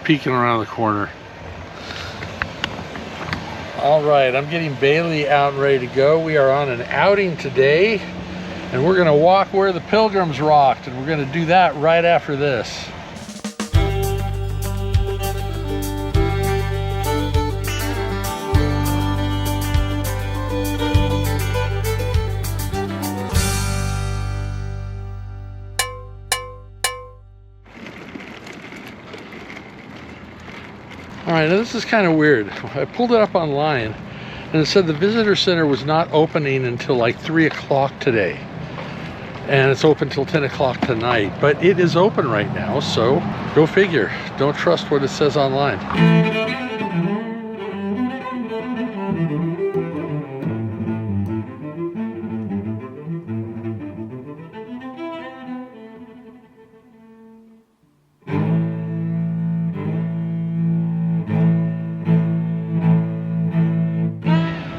peeking around the corner. All right, I'm getting Bailey out and ready to go. We are on an outing today, and we're gonna walk where the Pilgrims rocked, and we're gonna do that right after this. All right, now this is kind of weird. I pulled it up online and it said the visitor center was not opening until like 3 o'clock today. And it's open till 10 o'clock tonight, but it is open right now, so go figure. Don't trust what it says online.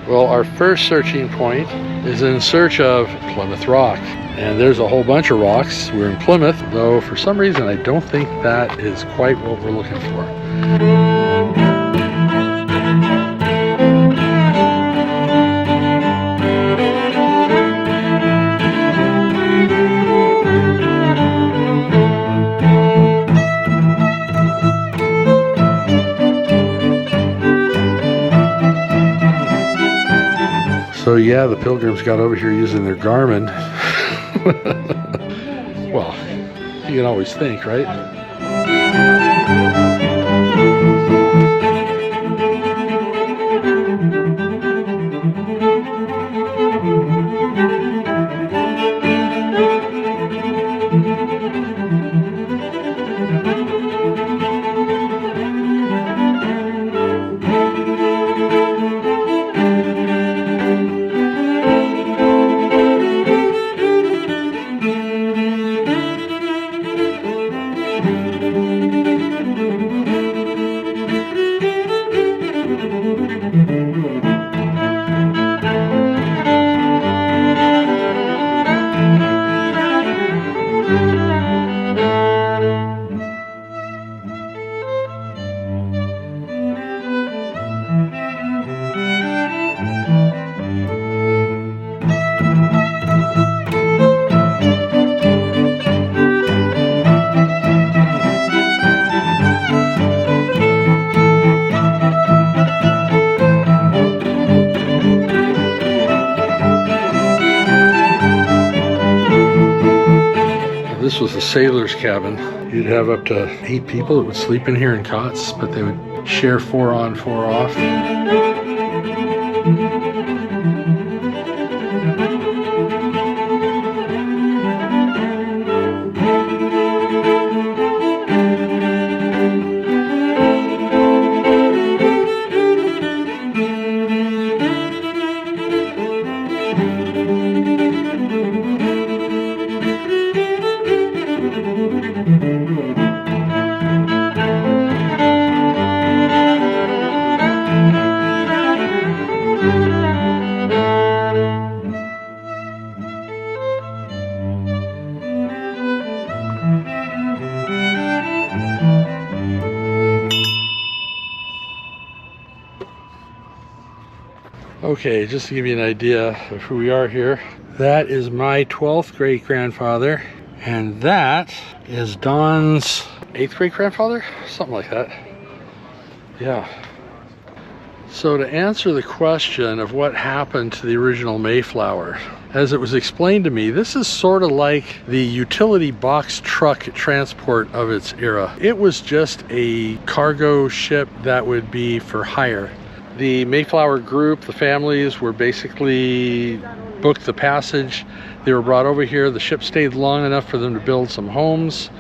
Well, our first searching point is in search of Plymouth Rock. And there's a whole bunch of rocks. We're in Plymouth, though for some reason I don't think that is quite what we're looking for. So yeah, the Pilgrims got over here using their Garmin. Well, you can always think, right? This was the sailor's cabin. You'd have up to 8 people that would sleep in here in cots, but they would share 4 on, 4 off. Okay, just to give you an idea of who we are here, that is my 12th great-grandfather, and that is Don's 8th great-grandfather? Something like that. Yeah. So to answer the question of what happened to the original Mayflower, as it was explained to me, this is sort of like the utility box truck transport of its era. It was just a cargo ship that would be for hire. The Mayflower group, the families, were basically booked the passage. They were brought over here. The ship stayed long enough for them to build some homes,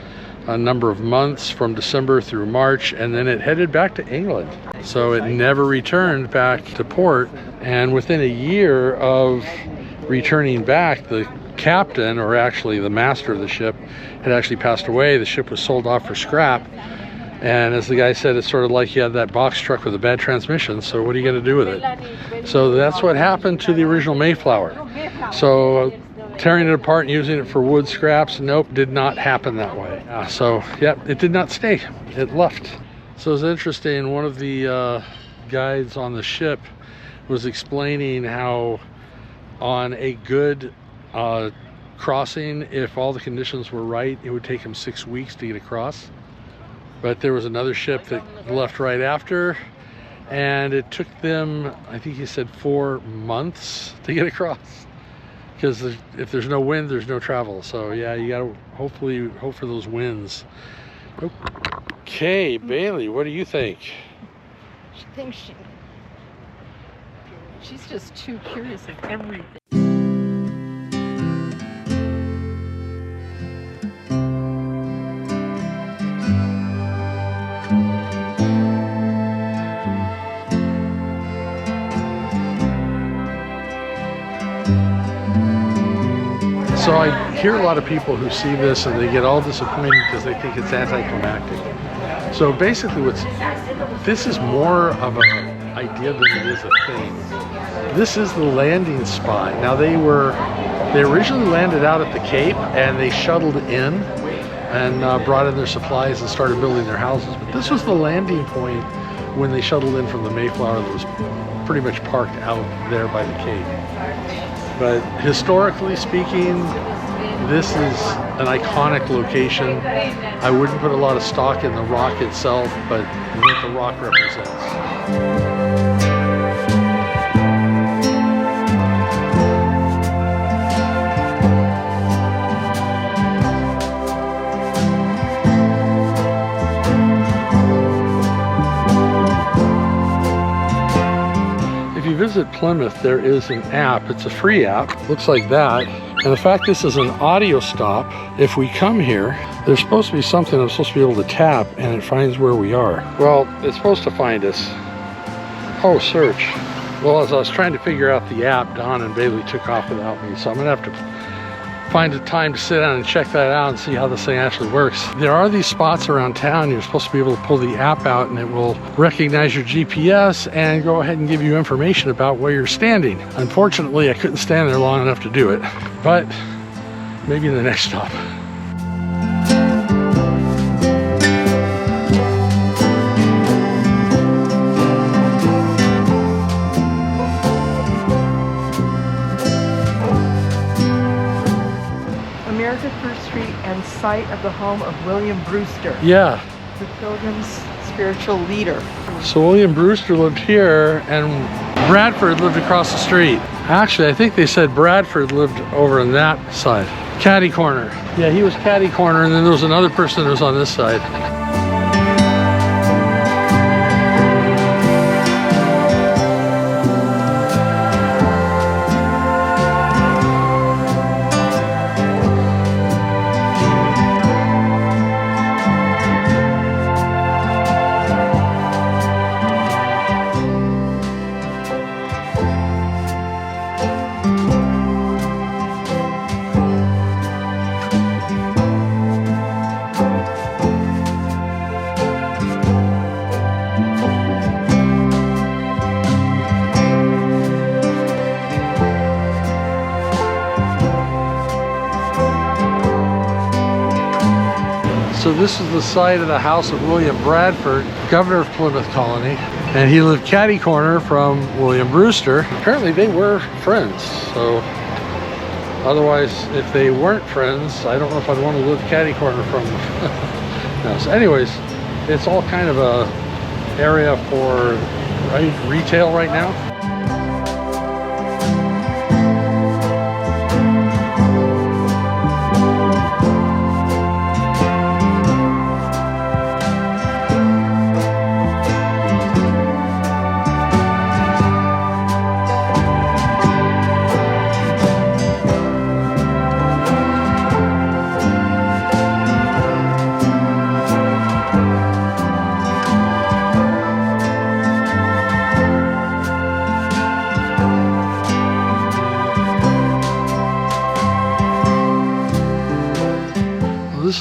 a number of months from December through March, and then it headed back to England. So it never returned back to port. And within a year of returning back, the captain, or actually the master of the ship, had actually passed away. The ship was sold off for scrap. And as the guy said, it's sort of like you had that box truck with a bad transmission, so what are you going to do with it? So that's what happened to the original Mayflower. So tearing it apart and using it for wood scraps, nope, did not happen that way. So yeah, it did not stay. It left. So it's interesting, one of the guides on the ship was explaining how on a good crossing, if all the conditions were right, it would take him 6 weeks to get across. But there was another ship that left right after, and it took them, I think he said, 4 months to get across. Because if there's no wind, there's no travel. So yeah, you gotta hopefully hope for those winds. Okay, Bailey, what do you think? She thinks she's just too curious of everything. So I hear a lot of people who see this and they get all disappointed because they think it's anticlimactic. So basically this is more of an idea than it is a thing. This is the landing spot. Now they originally landed out at the Cape and they shuttled in and brought in their supplies and started building their houses. But this was the landing point when they shuttled in from the Mayflower that was pretty much parked out there by the Cape. But historically speaking, this is an iconic location. I wouldn't put a lot of stock in the rock itself, but what the rock represents. Visit Plymouth, there is an app. It's a free app. Looks like that. And the fact this is an audio stop, if we come here, there's supposed to be something I'm supposed to be able to tap and it finds where we are. Well, it's supposed to find us. Oh, search. Well, as I was trying to figure out the app, Don and Bailey took off without me. So I'm gonna have to find a time to sit down and check that out and see how this thing actually works. There are these spots around town. You're supposed to be able to pull the app out and it will recognize your GPS and go ahead and give you information about where you're standing. Unfortunately, I couldn't stand there long enough to do it, but maybe in the next stop. And site of the home of William Brewster. Yeah. The Pilgrim's spiritual leader. So William Brewster lived here and Bradford lived across the street. Actually, I think they said Bradford lived over on that side. Caddy corner. Yeah, he was caddy corner, and then there was another person that was on this side. So this is the site of the house of William Bradford, governor of Plymouth Colony, and he lived catty corner from William Brewster. Apparently they were friends, so otherwise if they weren't friends, I don't know if I'd want to live catty corner from them. No, so anyways, it's all kind of a area for retail right now.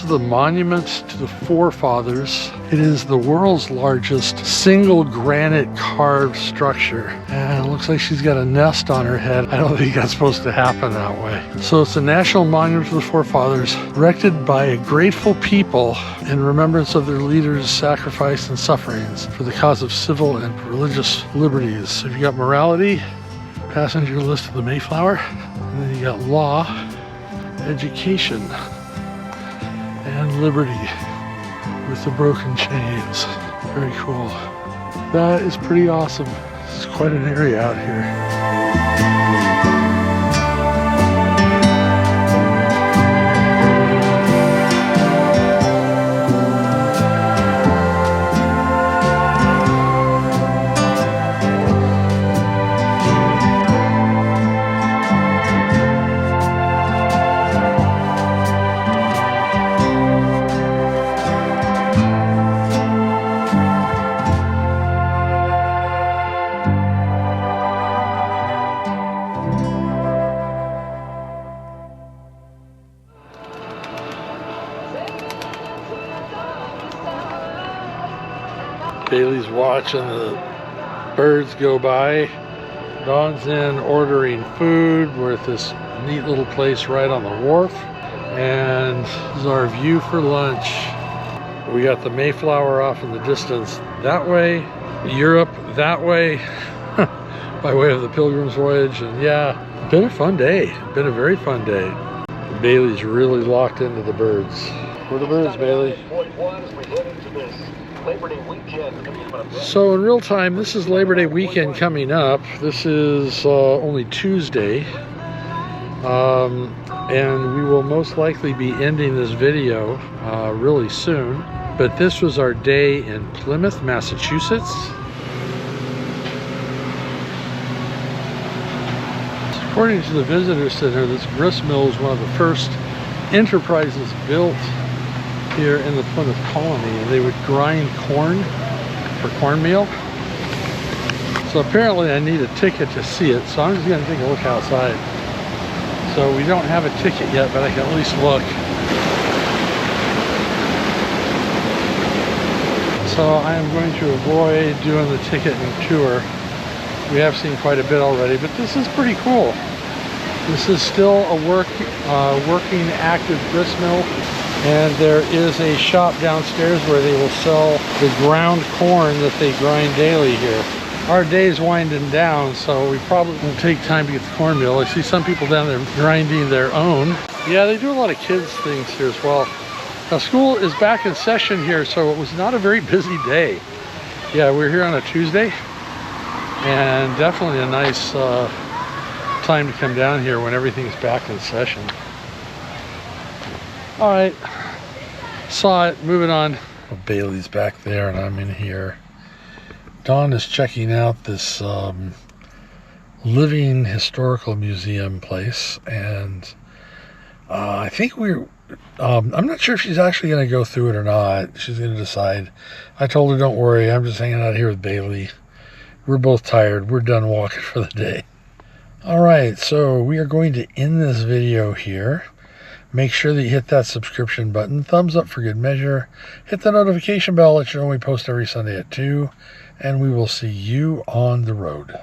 is the monument to the forefathers. It is the world's largest single granite carved structure. And it looks like she's got a nest on her head. I don't think that's supposed to happen that way. So it's a national monument to the forefathers, erected by a grateful people in remembrance of their leaders' sacrifice and sufferings for the cause of civil and religious liberties. So you got morality, passenger list of the Mayflower, and then you got law, education, and liberty with the broken chains. Very cool. That is pretty awesome. It's quite an area out here. Bailey's watching the birds go by. Dawn's in ordering food. We're at this neat little place right on the wharf. And this is our view for lunch. We got the Mayflower off in the distance that way, Europe that way, by way of the Pilgrim's Voyage. And yeah, been a fun day. Been a very fun day. Bailey's really locked into the birds. Where are the birds, Bailey? So in real time, this is Labor Day weekend coming up. This is only Tuesday. And we will most likely be ending this video really soon. But this was our day in Plymouth, Massachusetts. According to the visitor center, this grist mill is one of the first enterprises built here in the Plymouth colony, and they would grind corn for cornmeal. So apparently I need a ticket to see it, so I'm just going to take a look outside. So we don't have a ticket yet, but I can at least look. So I am going to avoid doing the ticket and tour. We have seen quite a bit already, but this is pretty cool. This is still a working active grist mill. And there is a shop downstairs where they will sell the ground corn that they grind daily here. Our day is winding down, so we probably won't take time to get the cornmeal. I see some people down there grinding their own. Yeah, they do a lot of kids things here as well. Now school is back in session here, so it was not a very busy day. Yeah, we're here on a Tuesday, and definitely a nice time to come down here when everything's back in session. All right, saw it, moving on. Well, Bailey's back there and I'm in here. Dawn is checking out this living historical museum place, and I think I'm not sure if she's actually going to go through it or not. She's going to decide. I told her, don't worry, I'm just hanging out here with Bailey. We're both tired. We're done walking for the day. All right, so we are going to end this video here. Make sure that you hit that subscription button. Thumbs up for good measure. Hit the notification bell. Let you know we post every Sunday at 2. And we will see you on the road.